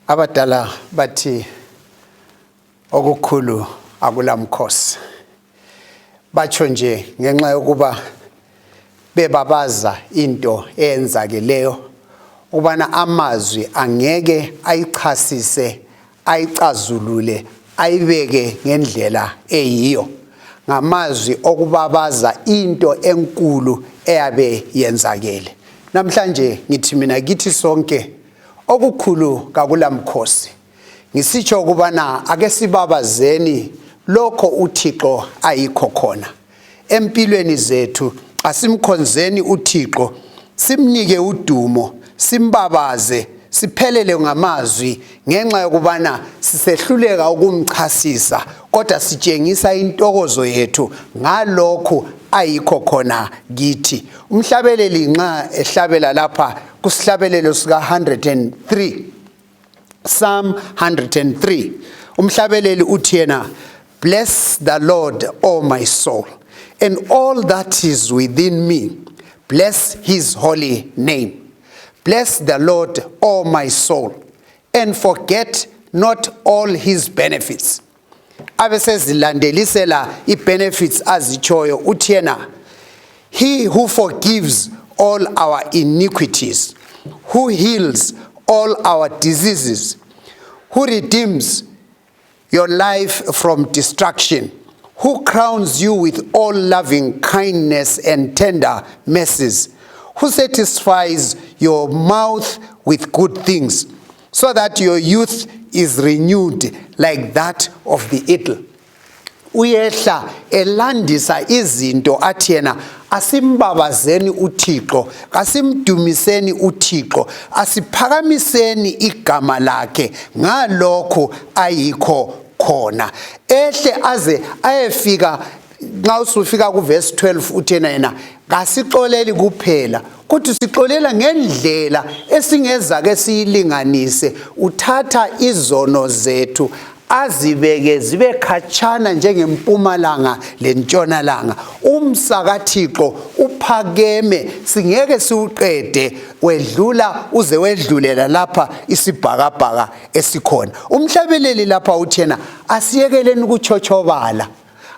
Abadala bathi okukhulu akulamkhosi. Batsho nje ngenxa yokuba bebabaza into eyenzakeleyo ubana amazwi angeke ayichasise, ayicazulule, ayibeke ngendlela eyiyo. Ngamazwi okubabaza into enkulu eyabe yenzakele. Namhlanje ngithi mina kithi sonke okukhulu kakulamkhosi. Ngisitsho ukubana ake sibabazeni lokho uThixo ayikho khona. Empilweni zethu asimkhonzeni uThixo, simnike udumo, simbabaze, siphelele ngamazwi ngenxa yokubana sisehluleka ukumchasisa, kodwa sitshengisa intokozo yethu ngalokho ayikho khona kithi. Umhlabeleli nxa ehlabela lapha kusihlabelelo sika 103, Psalm 103. Umhlabeleli uthi yena, bless the Lord, O my soul, and all that is within me. Bless his holy name. Bless the Lord, O my soul, and forget not all his benefits. Abesezilandelisela i-benefits azitshoyo uthi yena, he who forgives all our iniquities, who heals all our diseases, who redeems your life from destruction, who crowns you with all loving kindness and tender mercies, who satisfies your mouth with good things, so that your youth is renewed like that of the eagle. Uyehla elandisa izinto athi yena asimbabazeni uThixo, asimdumiseni uThixo, asiphakamiseni igama lakhe ngalokho ayikho khona. Ehle aze ayefika nxa usufika kuverse 12 uthena yena kasixoleli kuphela kodwa sixolela ngendlela esingeza ke siyilinganise. Uthatha izono zethu azibeke zibe khatshana njengempumalanga lentshonalanga. Umsa kaThixo uphakeme, singeke siuqede, wedlula uze wedlulela lapha isibhakabhaka esikhona. Umhlabeleli lapha uthena asiyekeleni ukuchotshobala,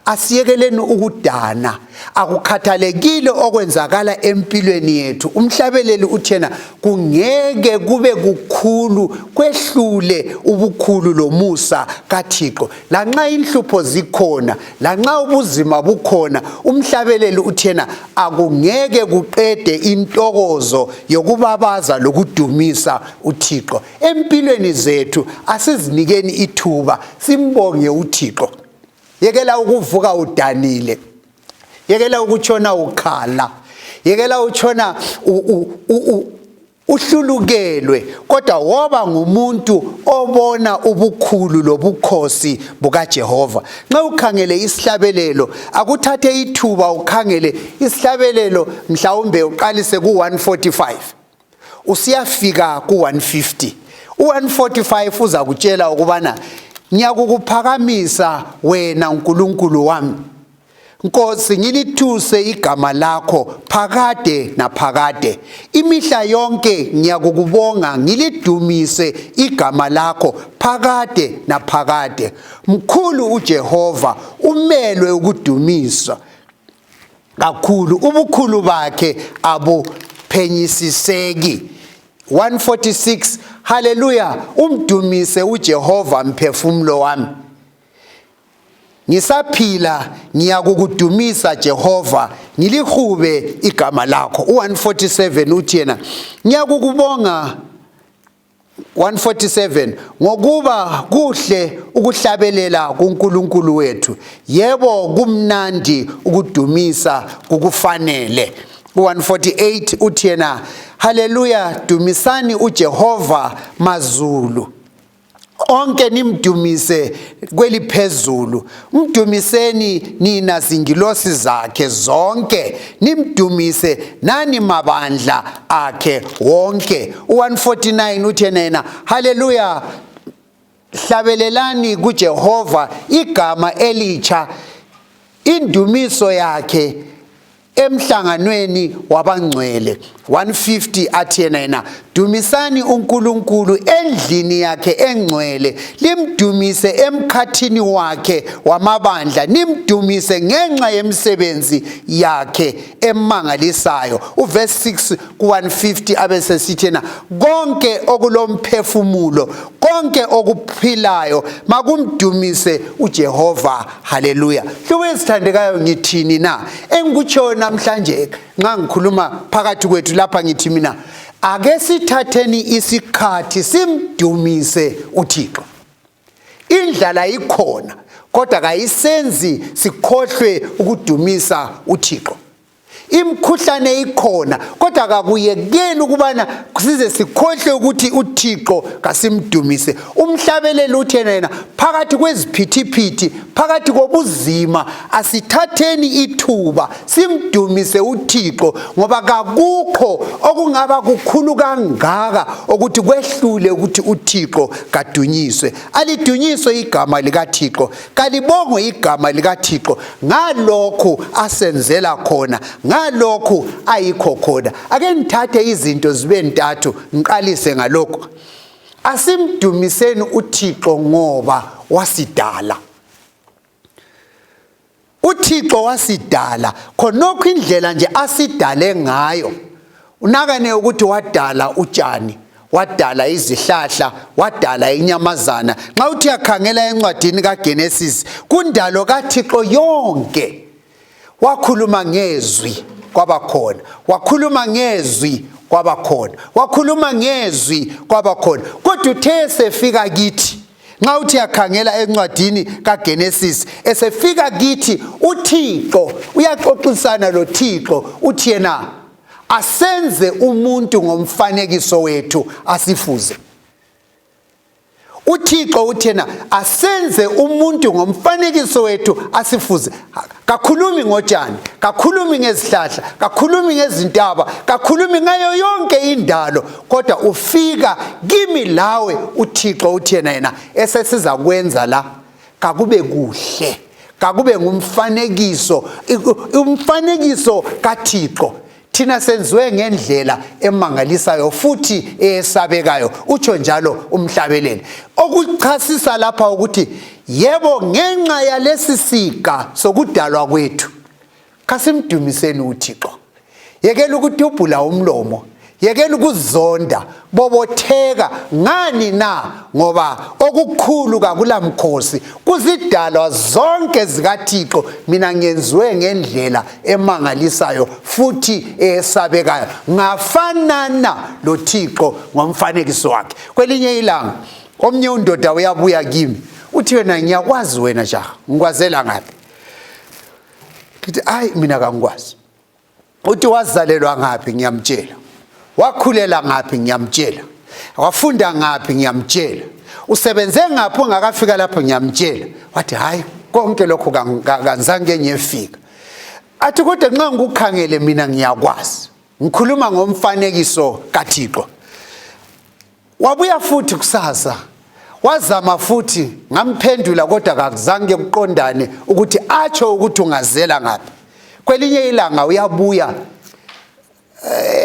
asiyekeleni ukudana, akukhathalekile okwenzakala empilweni yethu. Umhlabeleli uthena kungeke kube kukhulu kwehlule ubukhulu lomusa kaThixo. Lanxa inhlupho zikhona, lanxa ubuzima bukhona, umhlabeleli uthena akungeke kuqede intokozo yokubabaza lokudumisa uThixo. Empilweni zethu asizinikeni ithuba simbonge uThixo. Yekela ukuvuka udanile, yekela ukutshona ukhala, yekela utshona uhlulukelwe, kodwa woba ngumuntu obona ubukhulu lobukhosi bukaJehova. Nxa ukhangele isihlabelelo, akuthathe ithuba ukhangele isihlabelelo mhlawumbe uqalise ku145 usiyafika ku150. U145 uza kutshela ukubana ngiyakukuphakamisa wena uNkulunkulu wami. Nkosi, ngilithuse igama lakho phakade naphakade. Imihla yonke ngiyakukubonga, ngilidumise igama lakho phakade naphakade. Mkhulu uJehova, umelwe ukudumiswa kakhulu, ubukhulu bakhe abuphenyisiseki. 146, haleluya, umdumise uJehova mphefumulo wami. Ngisaphila ngiyakukudumisa Jehova, ngilihube igama lakho. 147 uthi yena ngiyakukubonga. 147, ngokuba kuhle ukuhlabelela kuNkulunkulu wethu, yebo kumnandi ukudumisa kukufanele. 148 uthi yena haleluya, dumisani uJehova mazulu onke, nimdumise kweliphezulu. Mdumiseni nina zingilosi zakhe zonke, nimdumise nani mabandla akhe wonke. 149 uthi yena haleluya, hlabelelani kuJehova igama elitsha, indumiso yakhe emhlanganweni wabangcwele. 150 athi yena dumisani uNkulunkulu endlini yakhe engcwele, limdumise emkhathini wakhe wamabandla, nimdumise ngenxa yemisebenzi yakhe emangalisayo. Uverse 6 ku150 abese sithi yena konke okulomphefumulo, konke okuphilayo makumdumise uJehova. Haleluya. Hlubo ezithandekayo ngithini na engikutsho namhlanje nxa ngikhuluma phakathi kwethu lapha, ngithi mina ake sithatheni isikhathi simdumise uThixo. Indlala ikhona kodwa kayisenzi sikhohlwe ukudumisa uThixo. Imkhuhlane ikhona kodwa akakuyekeli ukubana size sikhohle ukuthi uThixo kasimdumise. Umhlabeleli uthi yena phakathi kweziphithiphithi, phakathi kobuzima, asithatheni ithuba simdumise uThixo, ngoba kakukho okungaba kukhulu kangaka ukuthi kwehlule ukuthi uThixo kadunyiswe. Alidunyiswe igama likaThixo, kalibongwe igama likaThixo ngalokho asenzela khona, ngalokho ayikho khona. Ake nithathe izinto zibe ntathu ngiqalise ngalokho. Asimdumiseni uThixo ngoba wasidala. uThixo wasidala, khonokho indlela nje asidale ngayo. Unakane ukuthi wadala utshani, wadala izihlahla, wadala inyamazana. Nxa uthi yakhangela encwadini kaGenesis, kundalo kaThixo yonke wakhuluma ngezwi kwabakhona, wakhuluma ngezwi kwabakhona, wakhuluma ngezwi kwabakhona. Kodwa uthe sefika kithi, nxa uthi yakhangela encwadini kaGenesis, esefika kithi uThixo uyaxoxisana loThixo, uthi yena asenze umuntu ngomfanekiso wethu asifuze. uThixo uthi yena asenze umuntu ngomfanekiso wethu asifuze. Kakhulumi ngotshani, kakhulumi ngezihlahla, kakhulumi ngezintaba, kakhulumi ngayo yonke indalo, kodwa ufika kimi lawe uThixo uthi yena esesiza kwenza la kakube kuhle, kakube ngumfanekiso, umfanekiso kaThixo. Thina senziwe ngendlela emangalisayo futhi esabekayo, utsho njalo umhlabeleli. Okuchasisa lapha ukuthi yebo ngenxa yalesi siga sokudalwa kwethu kasimdumiseni uThixo. Yekela ukuthi ubhula umlomo, yekela ukuzonda, bobotheka. Ngani na? Ngoba okukhulu akulamkhosi kuzidalwa zonke zikaThixo mina ngenziwe ngendlela emangalisayo futhi esabekayo, ngafanana loThixo ngomfanekiso wakhe. Kwelinye ilanga omnye undoda uyabuya kimi, uthi wena ngiyakwazi wena jaha, ngikwazela ngaphi? Ngithi hayi mina kangikwazi. Uthi wazalelwa ngaphi? Ngiyamtshela. Wakhulela ngaphi? Ngiyamtshela. Wafunda ngaphi? Ngiyamtshela. Usebenze ngaphi ungakafika lapho? Ngiyamtshela. Wathi hayi konke lokho kanzange ngiyefika. Athi kodwa nxa ngikukhangele mina ngiyakwazi, ngikhuluma ngomfanekiso kaThixo. Wabuya futhi kusasa, wazama futhi, ngamphendula kodwa kakuzange kuqondane ukuthi atsho ukuthi ungazela ngaphi. Kwelinye ilanga uyabuya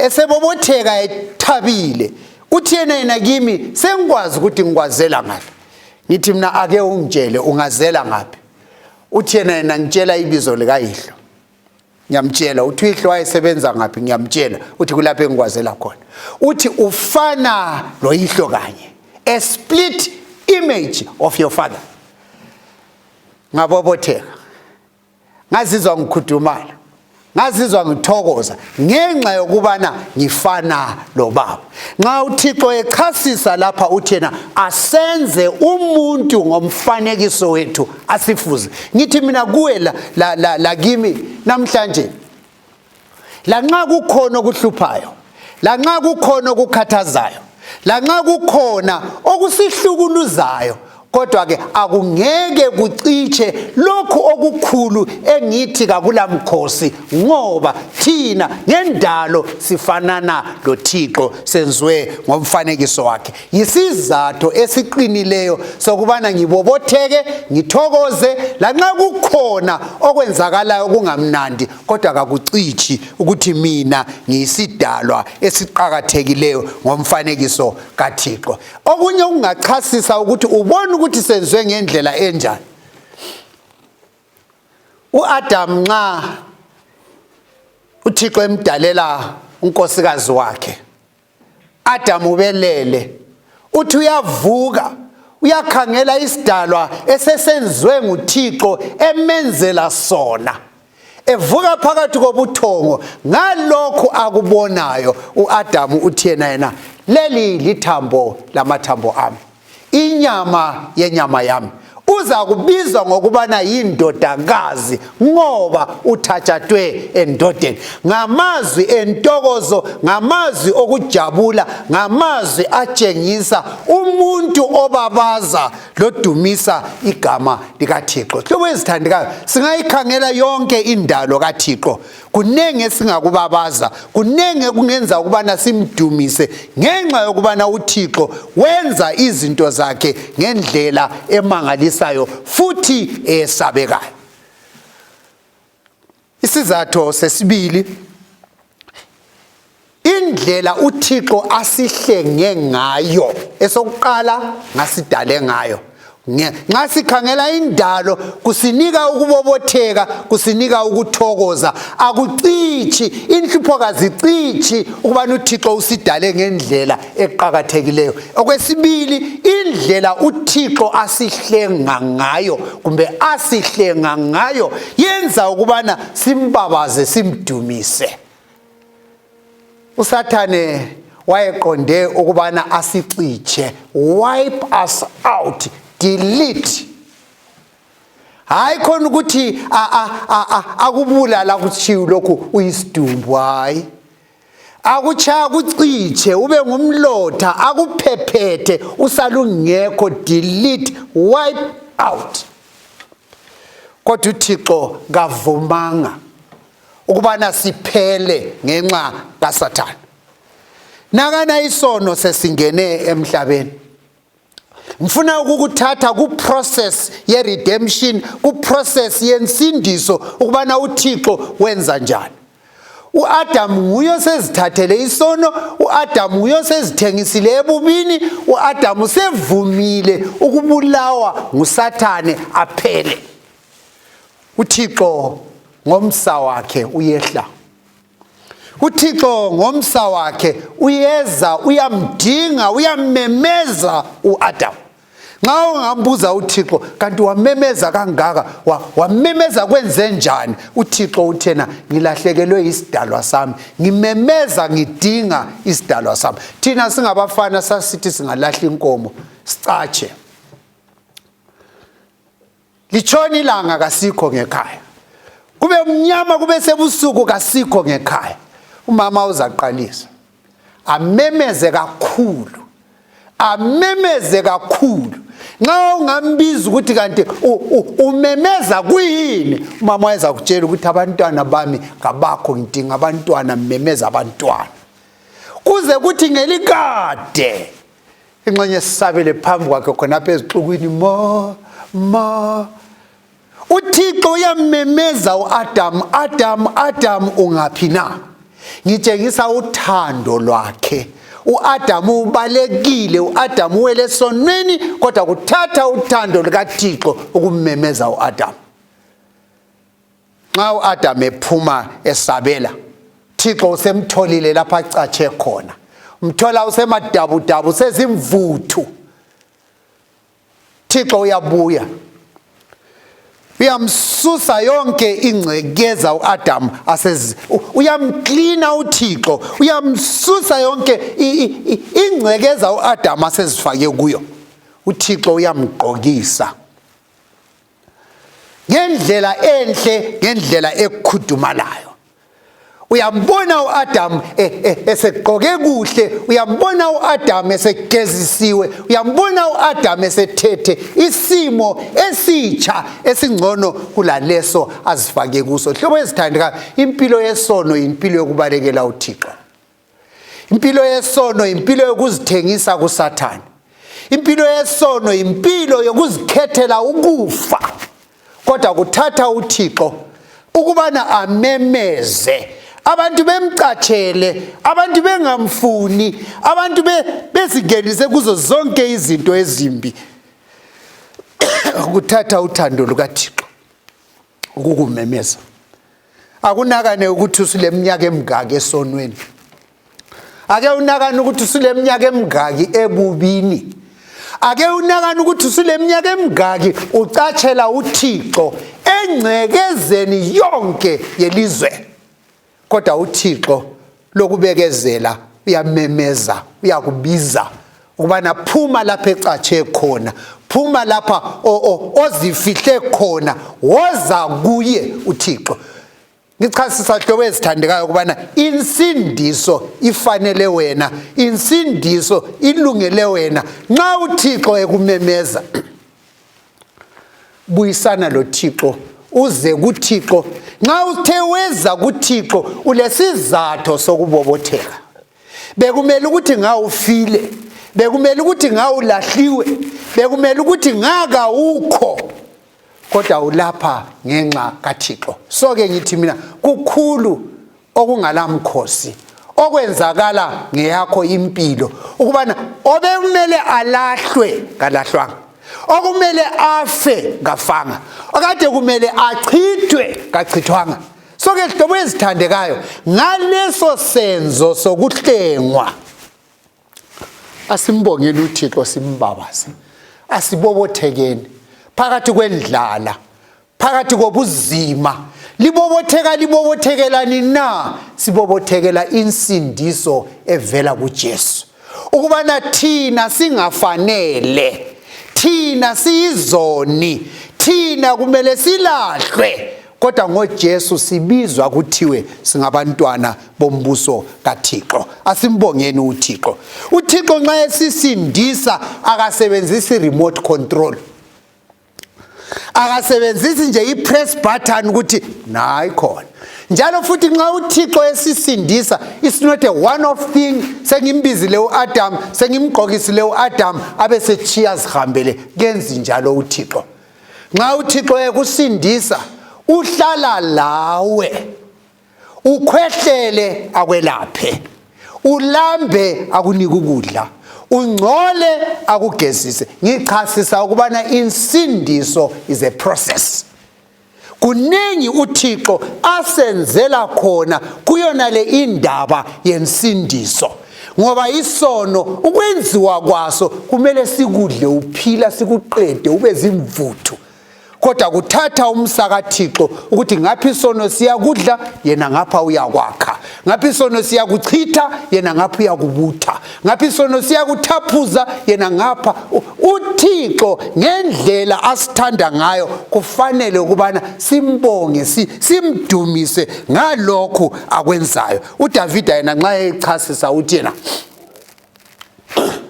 esebobotheka ethabile, uthi yena kimi sengikwazi ukuthi ngikwazela ngaphi. Ngithi mina ake ungitshele ungazela ngaphi? Uthi yena ngitshela ibizo likayihlo. Ngiyamtshela. Uthi ihlo wayesebenza ngaphi? Ngiyamtshela. Uthi kulapho engikwazela khona. Uthi ufana lo ihlo kanye, a split image of your father. Ngabobotheka, ngazizwa ngikhudumala, ngazizwa ngithokoza ngenxa yokubana ngifana lo baba. Nxa uThixo echasisa lapha uthi yena asenze umuntu ngomfanekiso wethu asifuze. Ngithi mina kuwe la kimi namhlanje, la nxa kukhona okuhluphayo, la nxa kukhona okukhathazayo, la nxa kukhona okusihlukuluzayo, kodwa ke akungeke kuciche lokhu okukhulu engithi akulamkhosi, ngoba thina ngendalo sifanana loThixo, senziwe ngomfanekiso wakhe. Yisizathu esiqinileyo sokubana ngibobotheke, ngithokoze lanxa kukhona okwenzakalayo okungamnandi, kodwa akakucithi ukuthi mina ngiyisidalwa esiqhakathekileyo ngomfanekiso kaThixo. Okunye ungachasisa ukuthi ubone ukuthi senziwe ngendlela enjani. uAdam nxa uThixo emdalela unkosikazi wakhe, Adam ubelele, uthi uyavuka uyakhangela isidalwa esesenziwe nguThixo emenzela sona, evuka phakathi kobuthongo. Ngalokho akubonayo uAdam uthi yena leli lithambo lamathambo ami, inyama yenyama yami. Uza kubizwa ngokubana yindodakazi ngoba uthathwe endodeni. Ngamazwi entokozo, ngamazwi okujabula, ngamazwi atshengisa umuntu obabaza lodumisa igama likaThixo. Hlobo ezithandekayo, singayikhangela yonke indalo kaThixo, kunenge esingakubabaza, kunenge kungenza ukubana simdumise ngenxa yokubana uThixo wenza izinto zakhe ngendlela emangalisayo futhi esabekayo. Isizathu sesibili, indlela uThixo asihlenge ngayo, esokuqala ngasidale ngayo. Nxa sikhangela indalo kusinika ukubobotheka, kusinika ukuthokoza, akucithi inhlupho kazicithi ukubana uThixo usidale ngendlela eqhakathekileyo. Okwesibili, indlela uThixo asihlenga ngayo kumbe asihlenga ngayo yenza ukubana simbabaze, simdumise. USathane wayeqonde ukubana asicije, wipe us out, delete. Hayi khona ukuthi akubulala kuchiwe lokhu uyisidumbu, hayi. Akuchaya kuciche ube ngumlotha, akuphephethe usalungekho, delete, wipe out. Kodwa uThixo kavumanga ukubana siphele ngenxa kaSathane. Nakana isono sesingene emhlabeni, ngifuna ukukuthatha ku-process ye-redemption, ku-process yensindiso ukubana uThixo wenza njani. uAdam nguye osezithathele isono, uAdam nguye osezithengisile ebubini, uAdam usevumile ukubulawa nguSathane aphele. uThixo ngomsa wakhe uyehla, uThixo ngomsa wakhe uyeza, uyamdinga, uyamemeza uAdam. Nxa ungambuza uThixo, kanti wamemeza kangaka, wamemeza kwenze njani? uThixo uthena, ngilahlekelwe isidalwa sami, ngimemeza ngidinga isidalwa sami. Thina singabafana sasithi singalahla inkomo sicatshe, litshona ilanga kasikho ngekhaya, kube mnyama kube sebusuku kasikho ngekhaya, umama uzaqalisa amemeze kakhulu, amemeze kakhulu. Nxa ungambiza ukuthi kanti umemeza kuyini, umama wayeza kutshela ukuthi abantwana bami ngabakho, ngidinga abantwana, memeza abantwana. Kuze kuthi ngelikade ingxenye sisabele phambi kwakhe khonapha ezixukwini, ma uThixo uyamemeza uAdam, Adam ungaphi na? Ngitshengisa uthando lwakhe. uAdam ubalekile, uAdam uwele sonweni, kodwa kuthatha uthando likaThixo ukumemeza uAdam. Nxa uAdam ephuma esabela, Thixo usemtholile lapha acatshe khona, umthola usemadabudabu, sezimvuthu. Thixo uyabuya, uyamsusa yonke ingcekeza uAdam uyamklina uThixo, uyamsusa yonke ingcekeza uAdam asezifake kuyo. uThixo uyamgqokisa ngendlela enhle, ngendlela ekhudumalayo. uyambona uAdam esegqoke kuhle, uyambona uAdam esegezisiwe, uyambona uAdam esethethe isimo esitsha esingcono kulaleso azifake kuso. Hlobo ezithandeka, impilo yesono impilo yokubalekela uThixo. Impilo yesono impilo yokuzithengisa kuSathane. Impilo yesono impilo yokuzikhethela ukufa. Kodwa kuthatha uThixo ukubana amemeze, abantu bemcatshele, abantu bengamfuni, abantu bezingenise kuzo zonke izinto ezimbi. Kuthatha uthando lukaThixo ukukumemeza. Akunakane ukuthi usuleminyaka emingaki esonweni. Ake unakane ukuthi usuleminyaka emingaki ebubini. Ake unakane ukuthi usuleminyaka emingaki ucatshela uThixo engcekezeni yonke yelizwe. Kodwa uThixo lokubekezela uyamemeza, uyakubiza ukubana phuma lapha ecatshe khona, phuma lapha ozifihle khona, woza kuye uThixo. Ngichasisa hlobo ezithandekayo ukubana insindiso ifanele wena, insindiso ilungele wena. Nxa uThixo ekumemeza, buyisana loThixo, uze kuThixo. Nxa uthe weza kuThixo ulesizatho sokubobotheka. Bekumele ukuthi ngawufile, bekumele ukuthi ngawulahliwe, bekumele ukuthi ngaka ukho, kodwa ulapha ngenxa kaThixo. So ke ngithi mina kukhulu okungalamkhosi okwenzakala ngeyakho impilo, ukubana obekumele alahlwe kalahlwanga, okumele afe ngafanga, okade kumele achithwe kachithwanga. So ke hlobo ezithandekayo, ngaleso senzo sokuhlengwa asimbongeni uThixo, simbabaze, asibobothekeni phakathi kwendlala, phakathi kobuzima. Libobothekelani na? Sibobothekela insindiso evela kuJesu, ukubana thina singafanele, thina siyizoni, thina kumele silahlwe, kodwa ngoJesu sibizwa kuthiwe singabantwana bombuso kaThixo. Asimbongeni uThixo. uThixo nxa esisindisa akasebenzisi remote control, akasebenzisi nje ipress button ukuthi nayi khona. Njalo futhi nxa uThixo esisindisa, it's not a one off thing. Sengimbizile uAdam, sengimgqokisile uAdam abese chiya zihambele. Kenzi njalo uThixo. Nxa uThixo ekusindisa, uhlala lawe, ukhwehlele akwelaphe, ulambe akunika ukudla, ungcole akugezise. Ngichasisa ukubana insindiso is a process. Kuningi uThixo asenzela khona kuyona le indaba yensindiso, ngoba isono ukwenziwa kwaso kumele sikudle uphila, sikuqede ube zimvuthu. Kodwa kuthatha umsaka Thixo ukuthi ngaphi isono siyakudla, yena ngapha uyakwakha, ngaphi isono siyakuchitha, yena ngapha uyakubutha, ngaphi isono siyakuthaphuza, yena ngapha. uThixo ngendlela asithanda ngayo kufanele ukubana simbonge, simdumise ngalokho akwenzayo. uDavida yena nxa echasisa uthi yena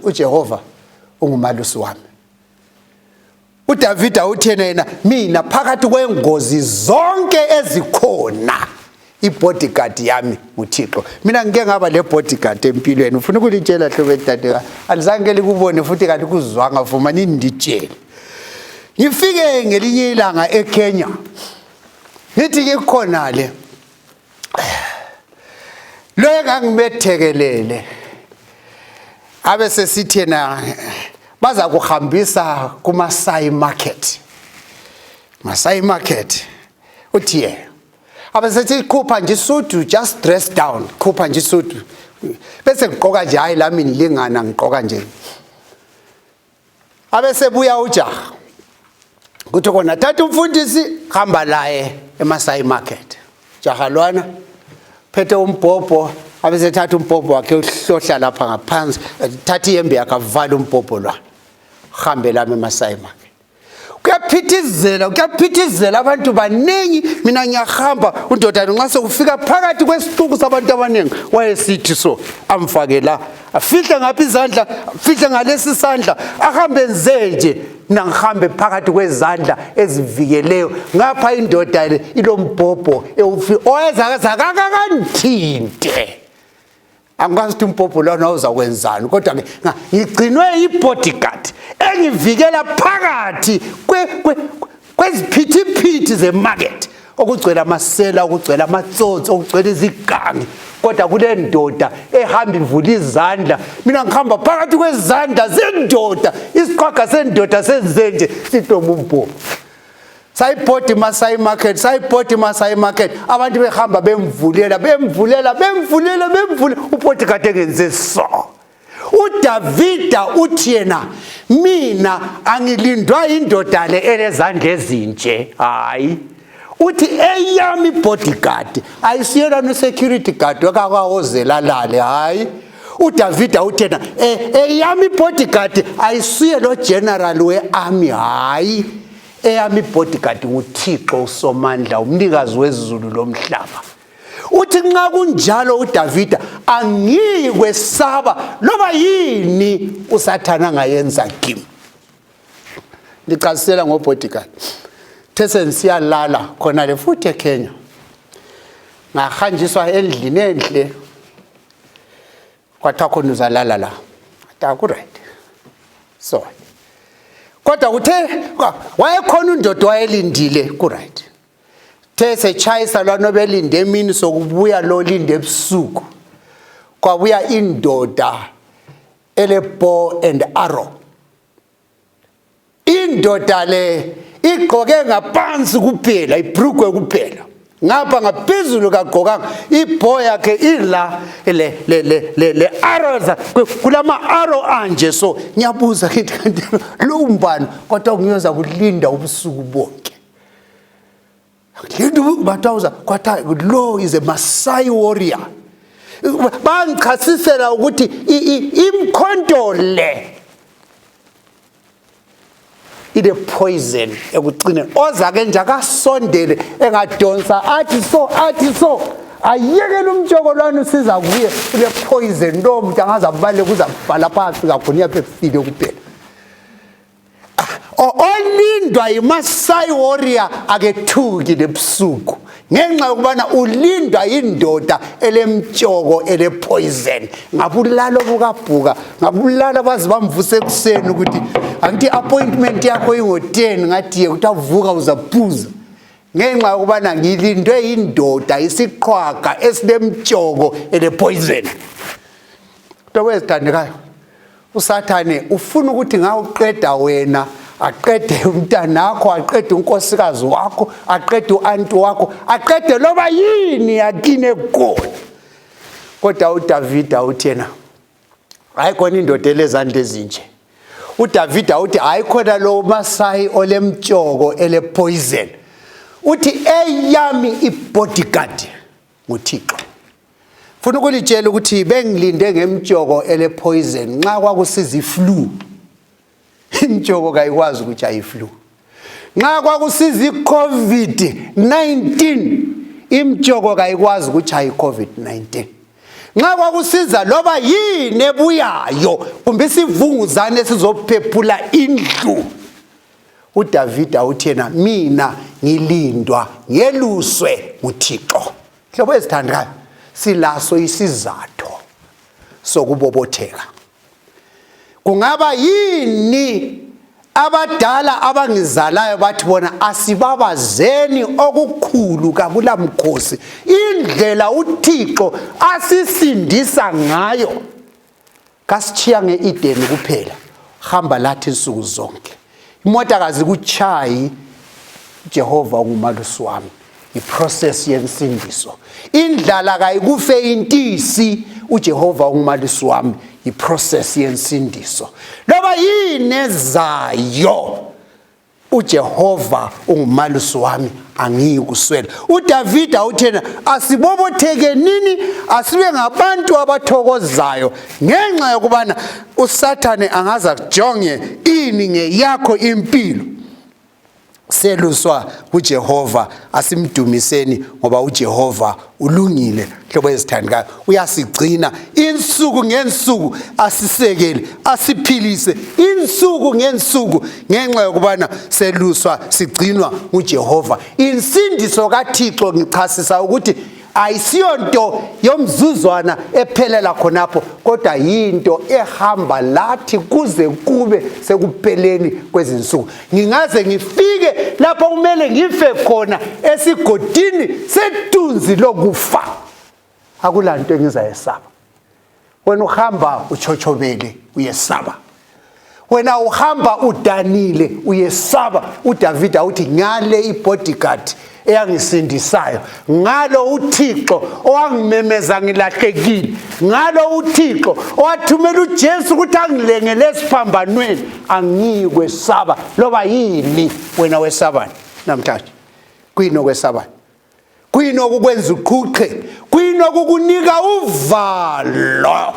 uJehova ungumalusi wami. uDavida uthi yena mina phakathi kwengozi zonke ezikhona ibodyguard yami uThixo. Mina ngike ngaba le bodyguard empilweni. Ufuna ukulitshela hlobo edadeka, alizange likubone futhi kanti kuzwanga vuma ninditshele. Ngifike ngelinye ilanga eKenya, ngithi ngikhonale lo engangimethekelele abese sithi yena baza kuhambisa kuMasai market. Masai market uthi ye abasethi khupha nje isudu, just dress down, khupha nje isudu, bese ngigqoka nje, hayi lami nilingana ngigqoka nje. Abese buya ujaha kuthi kona thatha umfundisi hamba laye eMasai market. Jaha lwana phethe umbhobho, abese thatha umbhobho wakhe uhlohla lapha ngaphansi, thatha iyembe yakhe avala umbhobho lwana, hambe lami eMasai market. kuyaphithizela abantu baningi. Mina ngiyahamba undoda nxa sekufika phakathi kwesixuku sabantu abaningi wayesithi so amfake la afihle ngaphi izandla afihle ngalesi sandla ahambe nzenje mina ngihambe phakathi kwezandla ezivikeleyo ngapha indoda le ilombhobho owezakaza kakantinte. Angikwazi ukuthi umbhobho lona uzakwenzani kodwa ngigcinwe ibodyguard engivikela phakathi kweziphithiphithi zemarket okugcwele amasela okugcwele amatsotsi okugcwele izigangi kodwa kule ndoda ehamba ivula izandla mina ngihamba phakathi kwezandla zendoda isiqhaga sendoda senzenje sitoma umbhobho. Sayibhodi Masai Market abantu behamba bemvulela ubodyguard engenze so. uDavida uthi yena mina angilindwa indoda le elezandla ezinje hayi uthi eyami bodyguard ayisiyela no security guard wakawozela lale hayi uDavida uthi yena eyami bodyguard ayisiye lo general wearmy hayi eyami bodyguard nguThixo uSomandla umnikazi wezulu lomhlaba. Uthi nxa kunjalo uDavida angiyi kwesaba loba yini uSathane angayenza kimi. Ngicasisela ngobodyguard these siyalala khona le futhi eKenya ngahanjiswa endlini enhle kwathiwa khona uzalala la ataku right so kodwa uthe wayekhona undoda wayelindile ku right these chayisa lwana belinde emini sokubuya lo linde ebusuku kwabuya indoda ele bow and arrow. Indoda le igqoke ngaphansi kuphela ibrugwe kuphela ngapha ngaphezulu kagqokanga ibow yakhe ila le arrows kulama arrow anje so ngiyabuza kanti lo umbani kodwa ngiyoza kulinda ubusuku bonke lindu batawuza kwatha lo is a Maasai warrior bangichasisela ukuthi imkhonto le ide poison ekucine oza ke nje akasondele engadonsa athi so ayekela umjoko lwana usiza kuye ule poison lo muntu angazabale kuzabhala phansi kakhona yaphefile kuphela. Olindwa iMaasai warrior akethuki lebusuku ngenxa yokubana ulindwa indoda elemtshoko ele poison ngabulalo bukabhuka ngabulala bazi bamvuse ekuseni ukuthi angithi appointment yakho ingo10 ngathi utavuka uzaphuza ngenxa yokubana ngilindwe indoda isiqhwaga esilemtshoko ele poison. Ntokwezithandekayo uSathane ufuna ukuthi ngawuqeda wena aqede umntanakho aqede unkosikazi wakho aqede uanti wakho aqede loba yini yakine khona. Kodwa uDavida uthi yena hayikhona indoda elezandla ezinje. uDavida uthi hayikhona lo Maasai olemtshoko ele poison uthi eyami ibodyguard nguThixo. Funa ukulitshela ukuthi bengilinde ngemtshoko ele poison nxa kwakusiza iflu imtshoko kayikwazi ukuthi ayiflu. Nxa kwakusiza iCovid-19 imtshoko kayikwazi ukuthi ayi COVID-19. Nxa kwakusiza loba yini ebuyayo kumbe isivunguzane sizophephula indlu uDavida uthi yena mina ngilindwa ngeluswe nguThixo. Hlobo ezithandekayo silaso isizathu sokubobotheka. Kungaba yini abadala abangizalayo bathi bona asibabazeni okukhulu kakulamkhosi indlela uThixo asisindisa ngayo kasitshiya ngeEden kuphela hamba lathi insuku zonke imotakazi kuchayi Jehova ngumalusi wami iprocess yensindiso indlala kayikufe intisi uJehova ngumalusi wami iprocess yensindiso loba yini ezayo uJehova ungumalusi wami angiyikuswela. uDavida uthena asibobotheke nini asibe ngabantu abathokozayo ngenxa yokubana uSathane angaza kujonge ini ngeyakho impilo seluswa kuJehova, asimdumiseni ngoba uJehova ulungile. Hlobo ezithandekayo, uyasigcina insuku ngensuku, asisekele, asiphilise insuku ngensuku, ngenxa yokubana seluswa sigcinwa uJehova. Insindiso kaThixo ngichasisa ukuthi ayisiyonto yomzuzwana ephelela khonapho, kodwa yinto ehamba lathi kuze kube sekupheleni kwezinsuku. Ngingaze ngifike lapho kumele ngife khona esigodini setunzi lokufa, akulanto engizayesaba. Wena uhamba uchochobele uyesaba, wena uhamba udanile uyesaba. uDavida uthi ngale ibodyguard eyangisindisayo, ngalo uThixo owangimemeza ngilahlekile, ngalo uThixo owathumela uJesu ukuthi angilengele esiphambanweni, angiyikwesaba loba yini. Wena wesabani namhlanje? Kuyini okwesabani? Kuyini okukwenza uqhuqhe? Kuyini okukunika uvalo?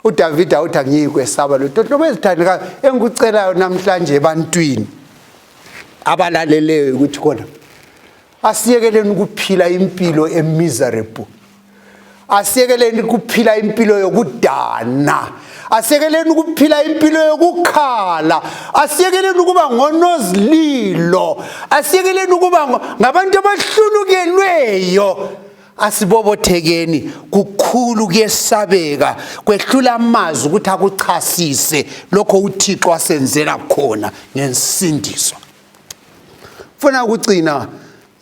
uDavida uthi angiyikwesaba lo. Hlobo ezithandekayo, engikucelayo namhlanje ebantwini abalaleleyo ukuthi khona asiyekeleni ukuphila impilo emiserable, asiyekeleni ukuphila impilo yokudana, asiyekeleni ukuphila impilo yokukhala, asiyekeleni ukuba ngonozililo, asiyekeleni ukuba ngabantu abahlulukelweyo. Asibobothekeni, kukhulu kuyesabeka, kwehlula amazwi ukuthi akuchasise lokho uThixo asenzela khona ngensindiso. Funa ukugcina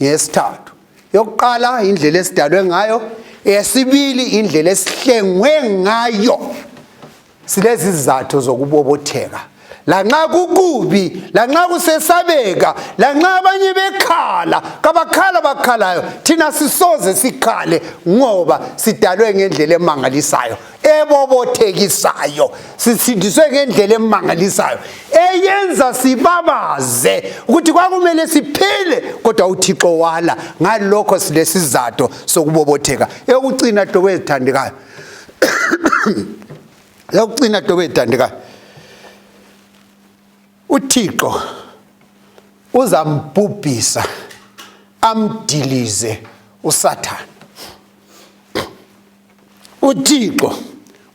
ngesithathu. Yokuqala, indlela esidalwe ngayo. Eyesibili, indlela esihlengwe ngayo. Silezi izathu zokubobotheka. Lanxa kukubi, lanxa kusesabeka, lanxa abanye bekhala, kabakhala bakhalayo, thina sisoze sikhale ngoba sidalwe ngendlela emangalisayo, ebobothekisayo, sisindiswe ngendlela emangalisayo, eyenza sibabaze ukuthi kwakumele siphile, kodwa uThixo wala. Ngalokho silesizathu sokubobotheka. Eyokucina hlobo ezithandekayo, eyokucina hlobo ezithandekayo, uThixo uzambhubhisa amdilize uSathane. uThixo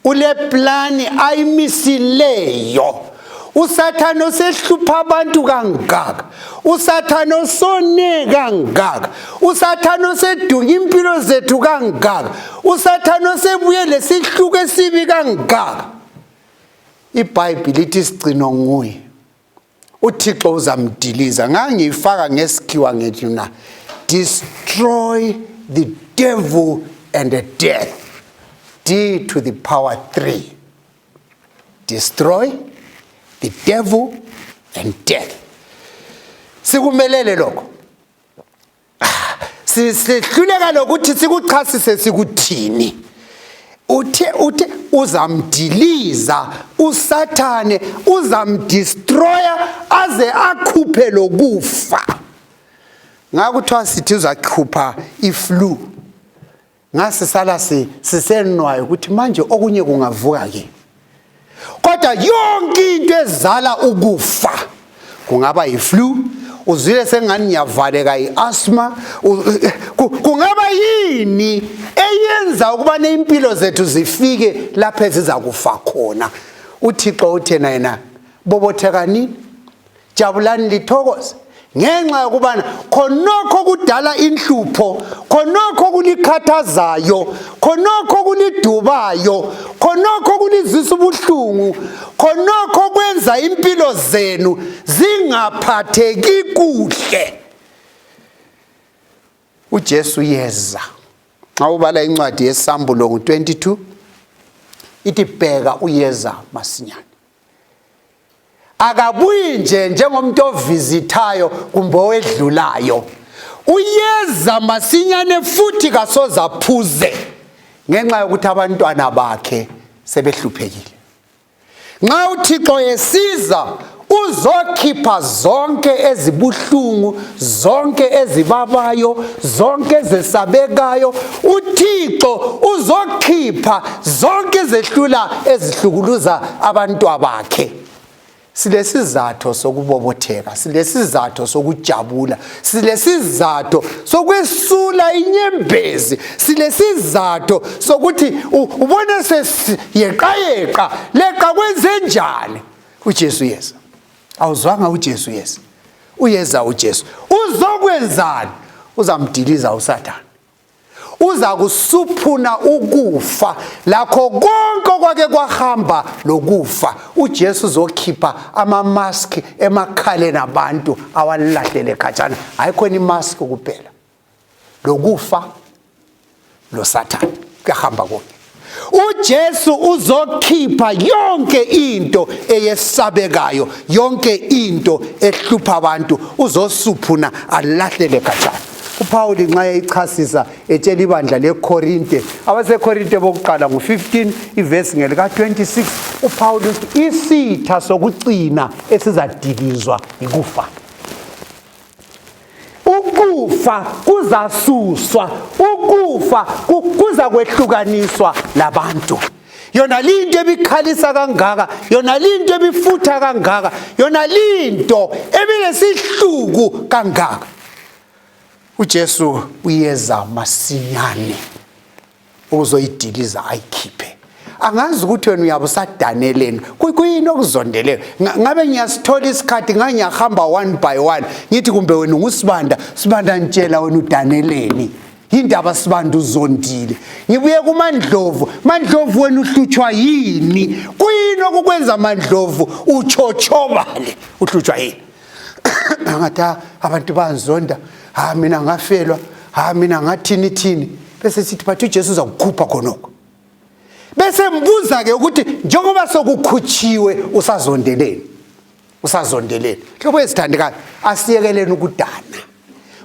ule plani ayimisileyo. uSathane osehlupha abantu kangaka, uSathane osone kangaka, uSathane osedunga impilo zethu kangaka, uSathane osebuye lesihluko esibi kangaka. iBhayibheli lithi sigcino nguye. uThixo uzamdiliza. Ngangiyifaka ngesikhiwa ngithi na, destroy the devil and the death, D to the power 3. Destroy the devil and death. Sikumelele lokho. Sihluleka lokuthi sikuchasise sikuthini. Uthe uzamdiliza uSathane, uzamdestroya aze akhuphe lokufa. Ngakuthiwa sithi uzakhupha iflu, ngasisala sisenwayo ukuthi manje okunye kungavuka ke. Kodwa yonke into ezala ukufa, kungaba iflu, uzwile sengani ngiyavaleka iasthma, kungaba yini eyenza ukuba neimpilo zethu zifike lapho eziza kufa khona. uThixo uthena yena, bobothekani, jabulani lithokoze, ngenxa yokubana khonokho kudala inhlupho, khonokho kulikhathazayo, khonokho kulidubayo, khonokho kulizisa ubuhlungu, khonokho kwenza impilo zenu zingaphatheki kuhle. uJesu yeza. Xa ubala incwadi yeSambulo 22 ithi bheka uyeza masinyane. Akabuyi nje njengomuntu ovizitayo kumbe owedlulayo. Uyeza masinyane futhi kasoze aphuze, ngenxa yokuthi abantwana bakhe sebehluphekile. Nxa uThixo esiza, uzokhipha zonke ezibuhlungu, zonke ezibabayo, zonke ezesabekayo. uThixo uzokhipha zonke ezehlula ezihlukuluza abantwana bakhe. silesizathu sokubobotheka, silesizathu sokujabula, silesizathu sokwesula inyembezi, silesizathu sokuthi ubone sesiyeqayeqa leqa kwenze njani. uJesu yeza. Awuzwanga uJesu yeza. Uyeza uJesu. Uzokwenzani? Uzamdiliza uSathane. Uza kusuphuna ukufa lakho konke kwake kwahamba lokufa. uJesu uzokhipha ama-mask emakhaleni abantu awalahlele khatshana. Ayikho ni mask kuphela. Lokufa lo Sathane kuyahamba konke. uJesu uzokhipha yonke into eyesabekayo, yonke into ehlupha abantu, uzosuphuna alahlele khatshana. uPaul nxa eyichasisa etshela ibandla leKorinte, abaseKorinte bokuqala ngo-15 ivesi ngelika-26, uPaul uthi isitha sokucina esizadilizwa ikufa. Ukufa kuzasuswa, ukufa kuza kwehlukaniswa labantu. Yona linto ebikhalisa kangaka, yona linto ebifutha kangaka, yona linto ebilesihluku kangaka. uJesu uyeza masinyane uzoyidiliza ayikhiphe. Angazi ukuthi wena uyabusadaneleni, kuyini okuzondeleyo. Ngabe ngiyasithola isikhathi ngangiyahamba one by one ngithi kumbe wena ungusibanda, sibanda ntshela wena udaneleni. Yindaba sibanda uzondile. Ngibuye kuMandlovu, Mandlovu wena uhlutshwa yini? Kuyini okukwenza Mandlovu uchochobale? Uhlutshwa yini? Ngathi abantu banzonda, mina ngafelwa, mina ngathini. Bese sithi bathu uJesu uzakukhupha khonoko. Bese mbuza ke ukuthi njengoba sokukhutshiwe usazondeleni. Hlobo ezithandekayo, asiyekeleni ukudana.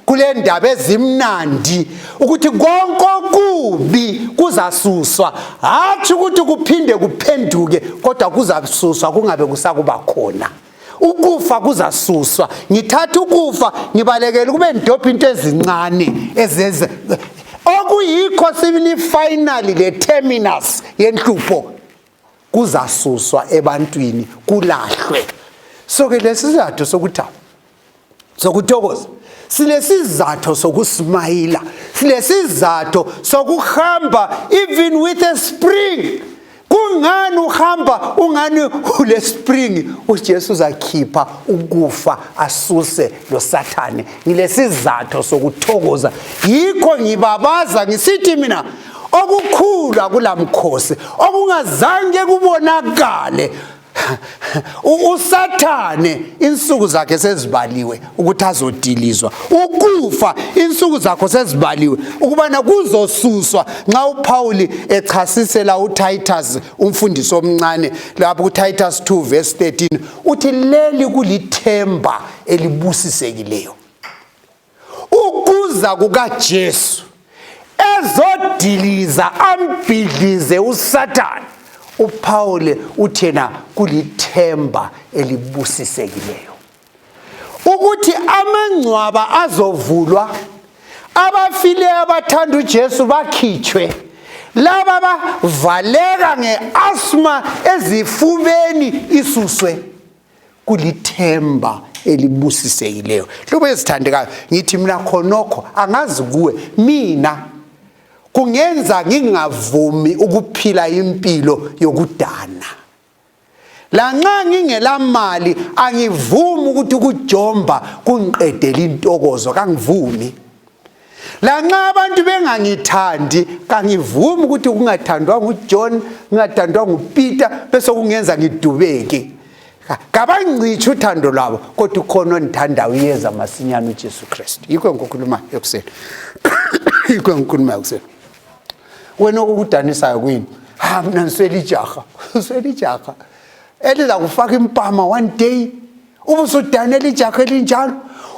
Kule ndaba ezimnandi ukuthi konke kubi kuzasuswa, hathi ukuthi kuphinde kuphenduke, kodwa kuzasuswa kungabe kusakuba khona. Ukufa kuzasuswa. Ngithatha ukufa ngibalekela kube ndopha into ezincane ezeze okuyikho sibini finally le terminus yenhlupho kuzasuswa ebantwini, kulahlwe. So ke lesizathu sokuthokoza, silesizathu sokusmayila, silesizathu sokuhamba even with a spring. Kungani uhamba ungani ule spring? uJesu uzakhipha ukufa asuse lo Sathane. Ngilesizathu sokuthokoza, yikho ngibabaza ngisithi mina okukhulu akulamkhosi okungazange kubonakale. uSathane insuku zakhe sezibaliwe ukuthi azodilizwa. Ukufa insuku zakhe sezibaliwe ukubana kuzosuswa. Nxa uPaul echasisela uTitus umfundisi omncane lapho kuTitus 2 verse 13 uthi leli kulithemba elibusisekileyo, ukuza kukaJesu ezodiliza ambhidlize uSathane. uPaul uthena kulithemba elibusisekileyo ukuthi amangcwaba azovulwa, abafile abathanda uJesu bakhitshwe, laba bavaleka ngeasma ezifubeni isuswe. Kulithemba elibusisekileyo. Hlobo ezithandekayo, ngithi mina khonokho angazi kuwe, mina kungenza ngingavumi ukuphila impilo yokudana. Lanxa ngingela mali angivumi ukuthi ukujomba kungiqedela intokozo, kangivumi. Lanxa abantu bengangithandi kangivumi ukuthi kungathandwa nguJohn, kungathandwa nguPeter bese kungenza ngidubeke. Kabangcithi uthando lwabo, kodwa ukhona onithandayo uyeza masinyane uJesu Kristu. Yikho ngikhuluma ekuseni. Yikho ngikhuluma ekuseni. Wena okudanisayo kwini? Mina ngiswelijaha. Uswelijaha eliza kufaka impama one day ubusudanela ijaha elinjalo.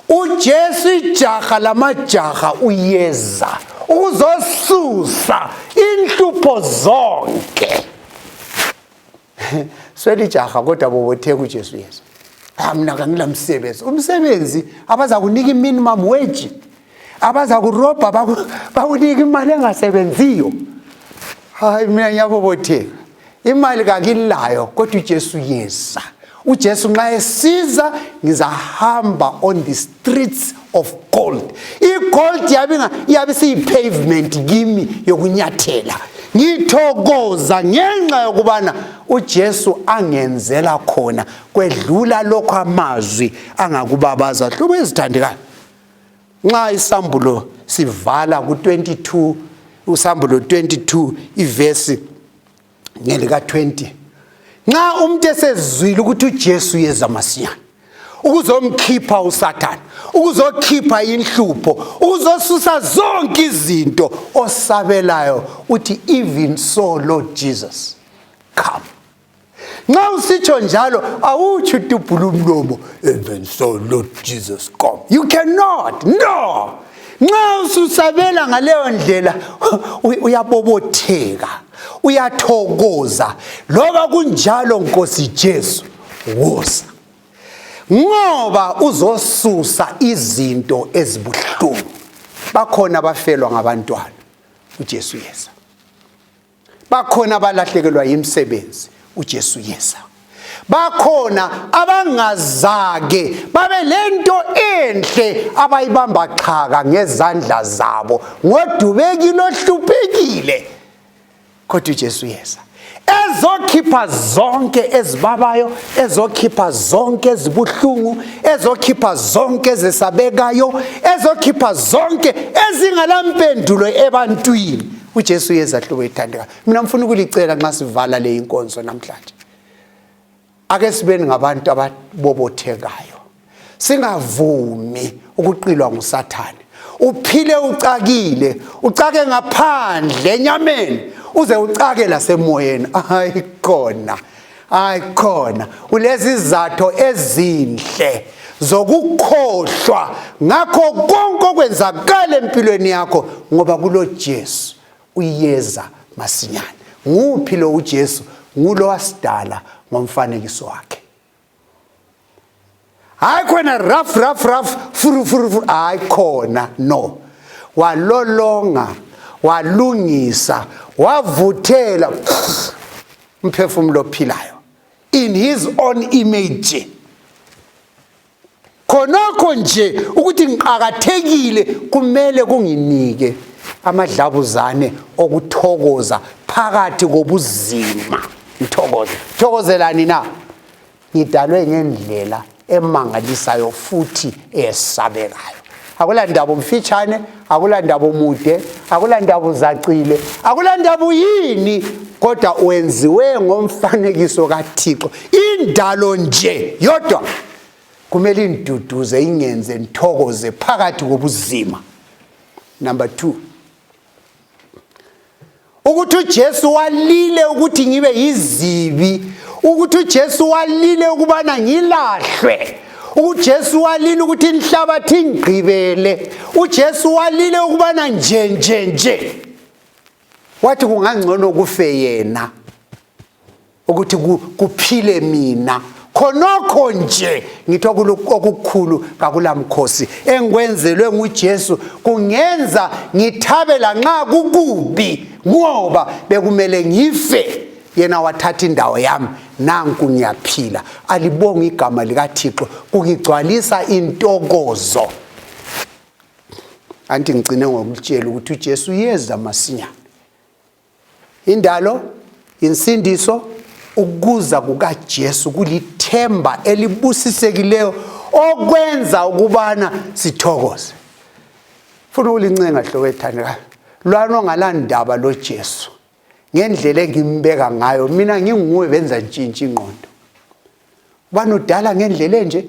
uJesu ijaha lamajaha uyeza uzosusa inhlupho zonke. Swelijaha kodwa bobotheka uJesu yeza. Mina kangilamsebenzi. Umsebenzi abaza kunika iminimum wage, abaza kurobha bakunika imali engasebenziyo. Hayi mina ngiyabobotheka. Imali kakilayo kodwa uJesu yeza uJesu nxa esiza ngizahamba on the streets of gold. I-gold yabe siyi-pavement kimi yokunyathela. Ngithokoza ngenxa yokubana uJesu angenzela khona kwedlula lokho amazwi angakubabaza. Hlobo ezithandekayo, nxa isambulo sivala ku-22, usambulo 22 ivesi ngelika 20, nxa umuntu esezwile ukuthi uJesu yeza masinyane ukuzomkhipha uSathane, ukuzokhipha inhlupho, ukuzosusa zonke izinto osabelayo, uthi even so Lord Jesus come. Nxa usitsho njalo awuthi utubhula umlomo, even so Lord Jesus come. You cannot. No. Nxa ususabela ngaleyo ndlela uyabobotheka, uyathokoza. Loba kunjalo Nkosi Jesu woza, ngoba uzosusa izinto ezibuhlungu. Bakhona abafelwa ngabantwana, uJesu yeza. Bakhona abalahlekelwa yimisebenzi, uJesu yeza. Bakhona abangazake babe lento enhle abayibamba qhaka ngezandla zabo, ngodubekile ohluphekile, kodwa uJesu yeza. Ezokhipha zonke ezibabayo, ezokhipha zonke ezibuhlungu, ezokhipha zonke ezesabekayo, ezokhipha zonke ezingalampendulo ebantwini. uJesu yeza hlobo ethandekayo. Mina ngifuna ukulicela nxa sivala le inkonzo namhlanje, ake sibeni ngabantu ababobothekayo, singavumi ukuqilwa nguSathane. Uphile ucakile, ucake ngaphandle enyameni, uze ucake lasemoyeni. Ayikhona ulezi izatho ezinhle zokukhohlwa ngakho konke okwenzakala empilweni yakho, ngoba kulo Jesu uyeza masinyane. Nguphi lo uJesu? Ngulo wasidala ngomfanekiso wakhe. Hayi khona rough furu. Hayi khona, no. Walolonga, walungisa, wavuthela umphefumulo ophilayo in his own image. Khonokho nje ukuthi ngiqakathekile kumele kunginike amadlabuzane okuthokoza phakathi kobuzima. Thokozelani na? Ngidalwe ngendlela emangalisayo futhi esabekayo. Akula ndaba mfitshane, akula ndaba mude, akula ndaba uzacile, akula ndaba yini, kodwa wenziwe ngomfanekiso kaThixo. Indalo nje yodwa kumele induduze, ingenze nithokoze phakathi kobuzima. Number 2, ukuthi uJesu walile ukuthi ngibe yizibi, ukuthi uJesu walile ukubana ngilahlwe, uJesu walile ukuthi inhlabathi ingqibele, uJesu walile ukubana nje wathi kungangcono kufe yena ukuthi kuphile mina. Khonokho nje ngitho okukhulu akulamkhosi engikwenzelwe nguJesu kungenza ngithabela nxa kukubi, ngoba bekumele ngife, yena wathatha indawo yami, nanku ngiyaphila. Alibonga igama likaThixo, kungigcwalisa intokozo. Anti ngicine ngokutshela ukuthi uJesu yeza masinyane. Indalo, insindiso, ukuza kukaJesu kulithemba elibusisekileyo okwenza ukubana sithokoze. Funa ulincenga hlobo ethandekayo, lwana ngalandaba lo Jesu ngendlela engimbeka ngayo. Mina nginguwe benza ntshintshi ingqondo. Ubani udala ngendlela enje,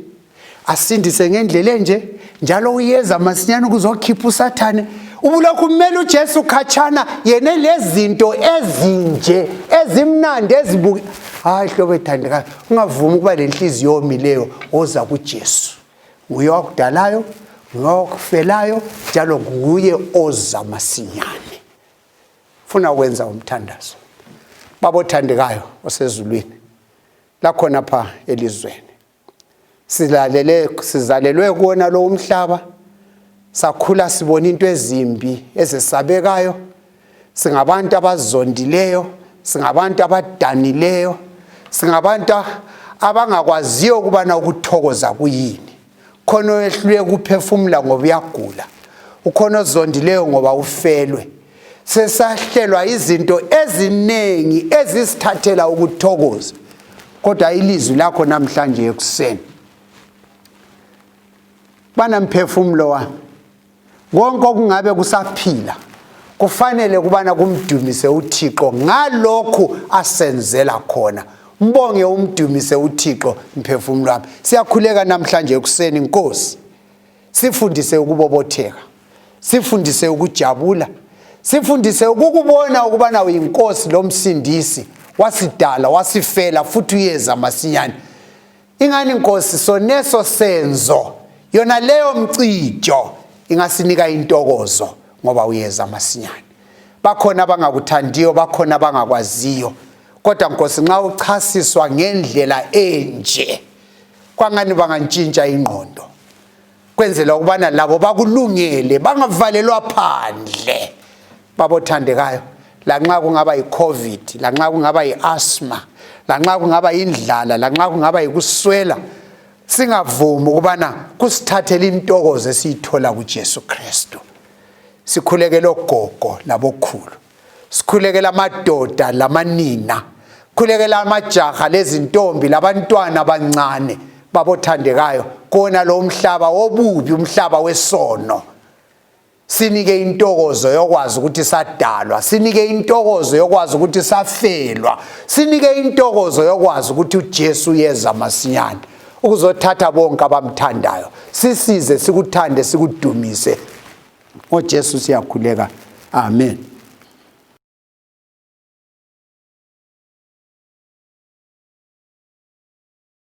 asindise ngendlela enje, njalo uyeza masinyane ukuzokhipha uSathane. Ubulokhu kumele uJesu khatshana yena lezinto ezinje ezimnandi ezibuki. Hayi hlobo ethandekayo, ungavumi ukuba lenhliziyo yomileyo oza kuJesu. Nguye wakudalayo, nguye wakufelayo, njalo nguye oza masinyane. Funa ukwenza umthandazo. Baba othandekayo osezulwini, lakhona pha elizweni, sizalelwe kuona lo umhlaba, sakhula sibona into ezimbi ezesabekayo, singabantu abazondileyo, singabantu abadanileyo, singabantu abangakwaziyo ukubana ukuthokoza kuyini. Khona oyehluleke ukuphefumula ngoba uyagula, ukhona ozondileyo ngoba ufelwe. Sesahlelwa izinto eziningi ezisithathela ukuthokoza. Kodwa ilizwi lakho namhlanje ekuseni, bana mphefumulo wami, konke okungabe kusaphila kufanele kubana kumdumise uThixo ngalokhu asenzela khona. Mbonge umdumise uThixo mphefumulo wami. Siyakhuleka namhlanje ekuseni Nkosi, sifundise ukubobotheka, sifundise ukujabula, sifundise ukukubona ukubana uyinkosi lomsindisi, wasidala, wasifela futhi uyeza masinyane. Ingani Nkosi soneso senzo, yona leyo mcijo ingasinika intokozo ngoba uyeza masinyane. Bakhona abangakuthandiyo, bakhona abangakwaziyo, kodwa Nkosi nxa uchasiswa ngendlela enje, kwangani bangantshintsha ingqondo, kwenzela ukubana labo bakulungele, bangavalelwa phandle. Babothandekayo, lanxa kungaba yiCovid, lanxa kungaba yiasthma, lanxa kungaba indlala, lanxa kungaba yikuswela, singavumi ukubana kusithathele intokozo esiyithola kuJesu Kristu. Sikhulekela ogogo labokhulu, sikhulekela amadoda lamanina, sikhulekela amajaha lezintombi labantwana abancane. Babothandekayo, kona lo mhlaba wobubi, umhlaba wesono, sinike intokozo yokwazi ukuthi sadalwa, sinike intokozo yokwazi ukuthi safelwa, sinike intokozo yokwazi ukuthi uJesu uyeza masinyane ukuzothatha bonke abamthandayo. Sisize, sikuthande, sikudumise. OJesu siyakhuleka. Amen.